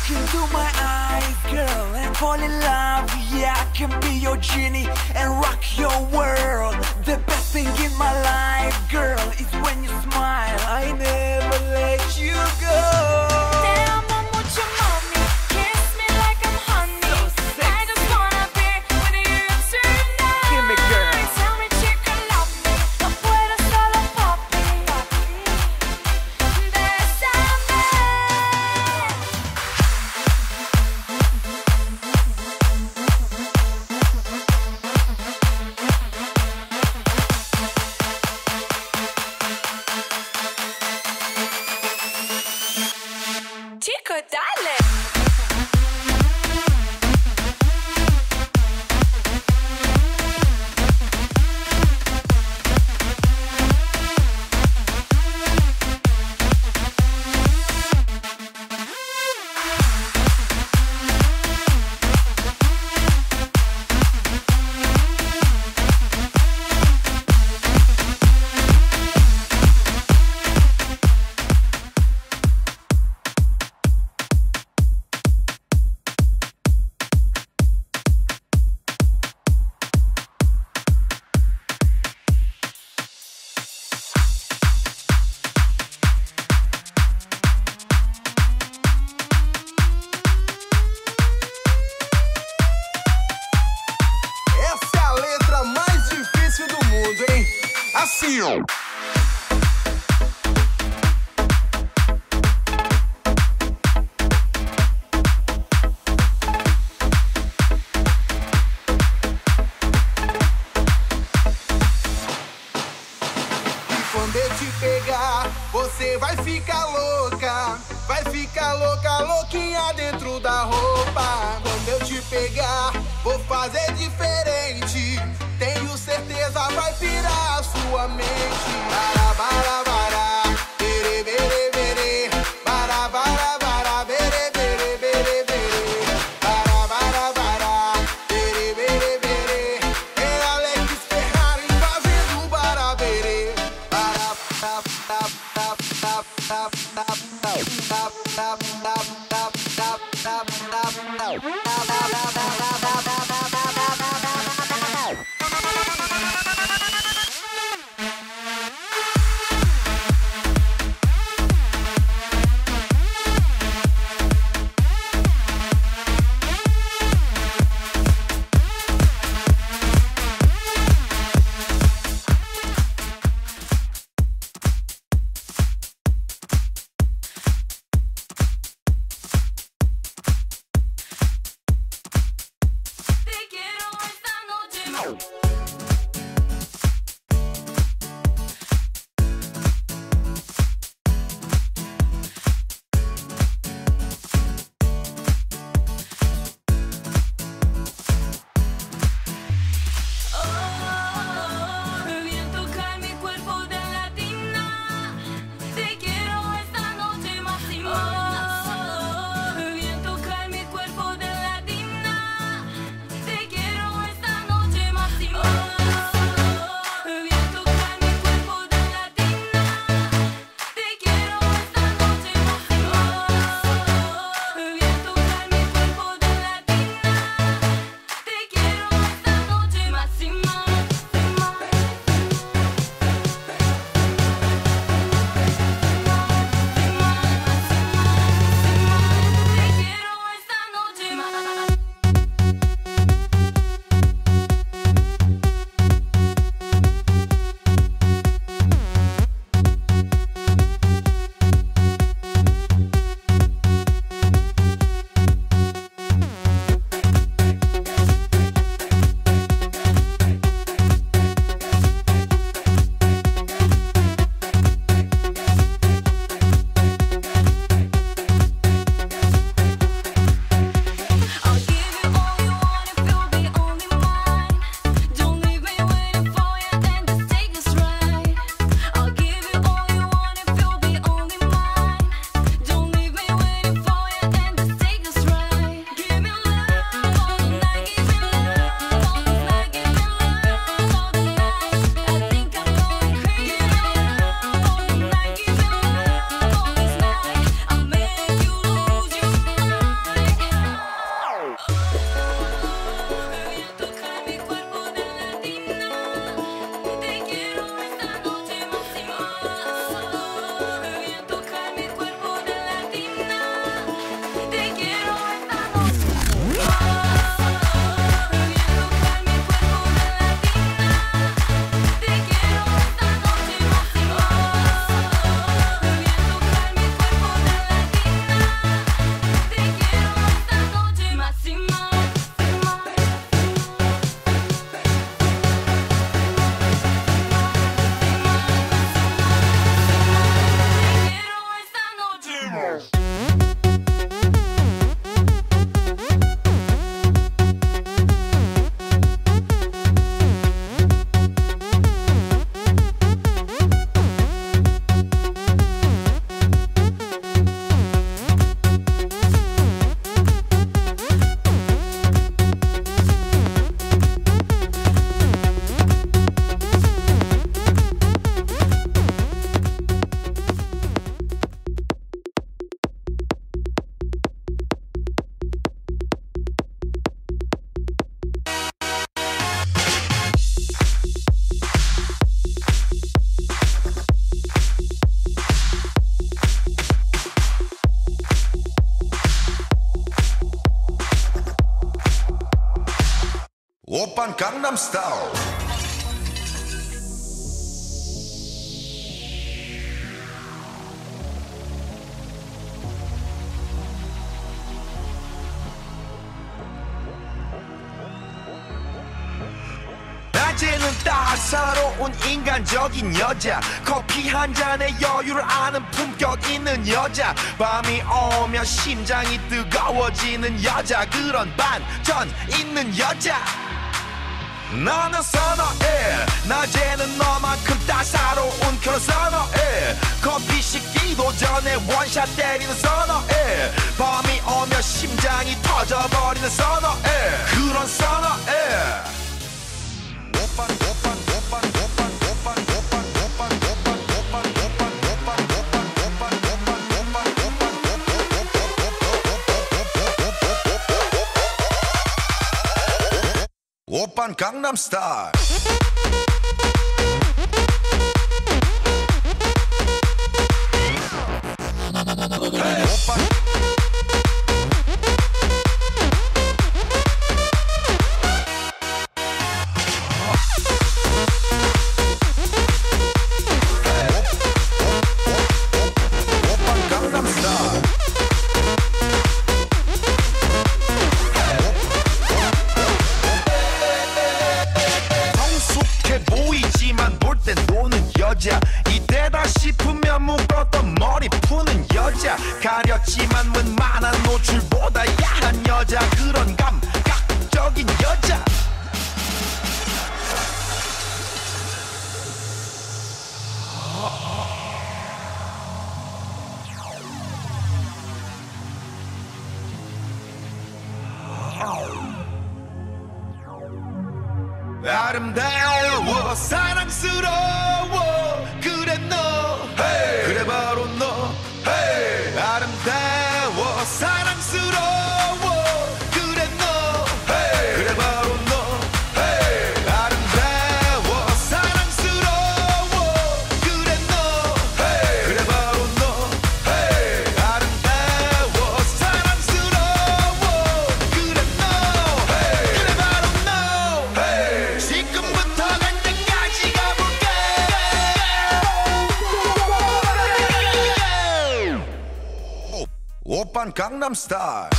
Look into my eyes, girl, and fall in love. Yeah, I can be your genie and rock your world. The best thing in my life, girl, is when you smile. I never let you go. Te amo mucho, mami. Kiss me like I'm honey. So sexy. I just wanna be with you tonight. Give me, girl. Tell me chica, love me. No puedo solo papi. Bésame. Chico, dale. Essa é a letra mais difícil do mundo, hein? Assim, ó. E quando eu te pegar, você vai ficar louca. Vai ficar louca, louquinha dentro da roupa. Quando eu te pegar, vou fazer diferente. Tenho certeza vai pirar a sua mente. Bara, bara, bara, bere, bere, bere. Bara, bara, bara, bere, bere, bere, bere. Bara, bara, bara, bere, bere, bere. É Alex Ferrari fazendo bara, bere. Bara, tap, tap, tap, tap, tap, tap, tap, tap, tap, tap, tap, tap, tap, tap, tap. 오빤 강남스타일. 낮에는 따사로운 인간적인 여자, 커피 한 잔에 여유를 아는 품격 있는 여자, 밤이 오면 심장이 뜨거워지는 여자, 그런 반전 있는 여자 나는 선호해. 낮에는 너만큼 따사로운 그런 선호해. 커피 식기도 전에 원샷 때리는 선호해. 밤이 오면 심장이 터져버리는 선호해. 그런 선호해. 오빤 강남스타일. 보이지만 볼 땐 노는 여자, 이때다 싶으면 묶었던 머리 푸는 여자, 가렸지만 웬만한 노출보다 야한 여자, 그런 감각적인 여자. 아름다워 사랑스러워 그래 너 hey. 그래 바로 너 hey. 아름다워 사랑스러워 그래 너 hey. 그래 바로 너 hey. 아름다워 사랑스러워 그래 너 hey. 그래 바로 너 hey. 아름다워 사랑스러워 그래 너 hey. 그래 바로 너 hey. 지금부터 갈 때까지 가볼게. 오빤 강남스타일.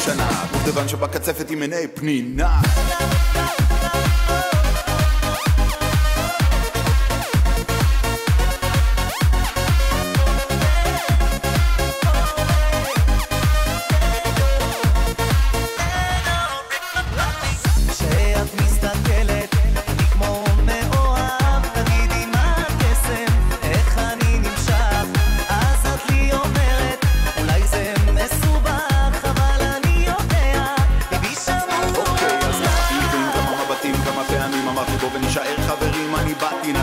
ישנה, דובדבן שבקצפת עם עיני פנינה.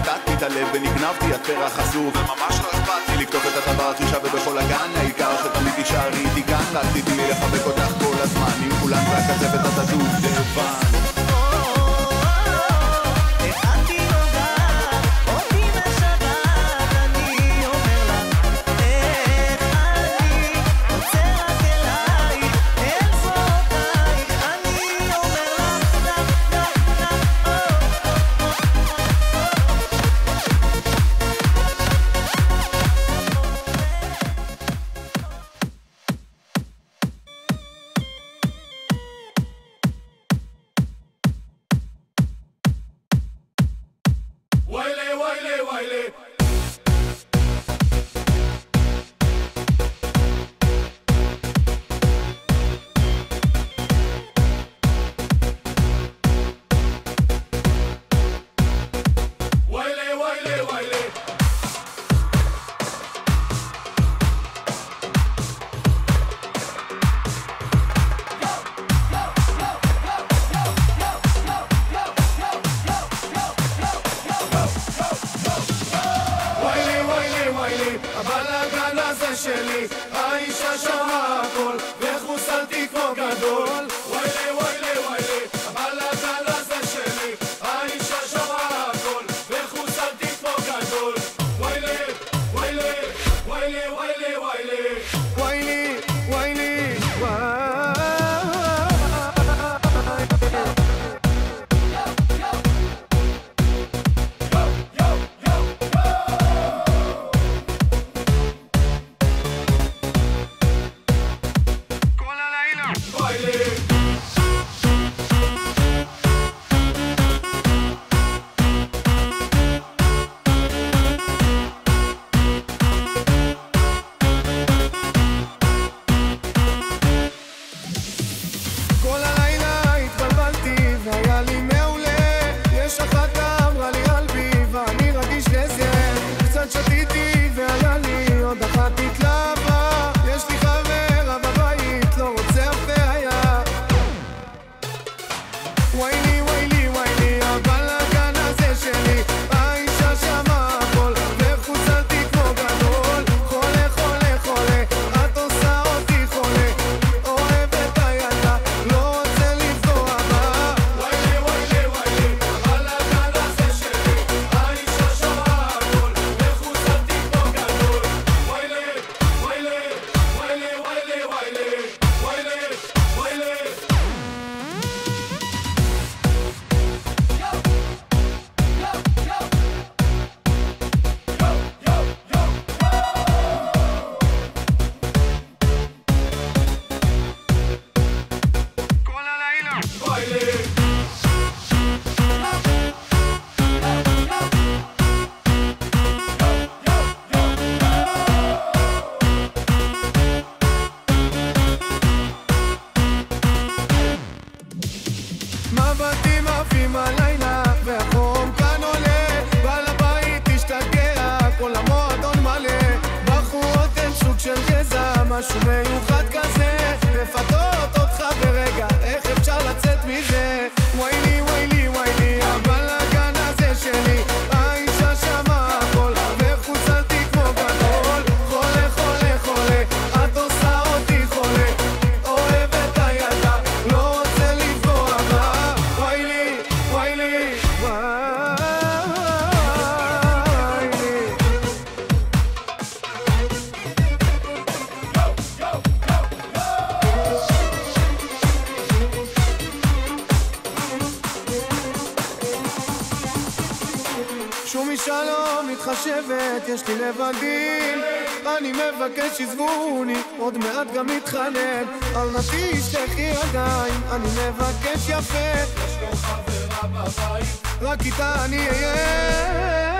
נתתי את הלב ונגנבתי את פרח חשוף וממש לא אכפת לי לקטוף את הטבעת רישה ובכל הגן העיקר שתמיד תישארי איתי כאן רק תתני לי לחבק אותך כל הזמן עם כולן והקצפת את הדובדבן שלי, האישה שמה הכל, וחוסלתי כמו גדול. ויילי ויילי ויילי, הבלגן הזה שלי, האישה שמה הכל, וחוסלתי כמו גדול. ויילי ויילי ויילי ויילי ויילי ויילי ויילי מבטים עפים הלילה והחום כאן עולה בעל הבית השתגע כל המועדון מלא בחורות אין שוק של גזע משהו מיוחד כזה מפתות אותך ברגע איך אפשר לצאת מזה ויילי ויילי ויילי הבלגן הזה שלי האישה שמה הכל וחוסלתי כמו גדול חולה חולה חולה את עושה אותי חולה אוהב את הילדה לא רוצה לפגוע בה ויילי ויילי ויילי לשבת, יש לי לבדים, אני מבקש עזבוני, עוד מעט גם מתחנן, אל נא תשלחי ידיים, אני מבקש יפה, יש לו חברה בבית, רק איתה אני אהיה.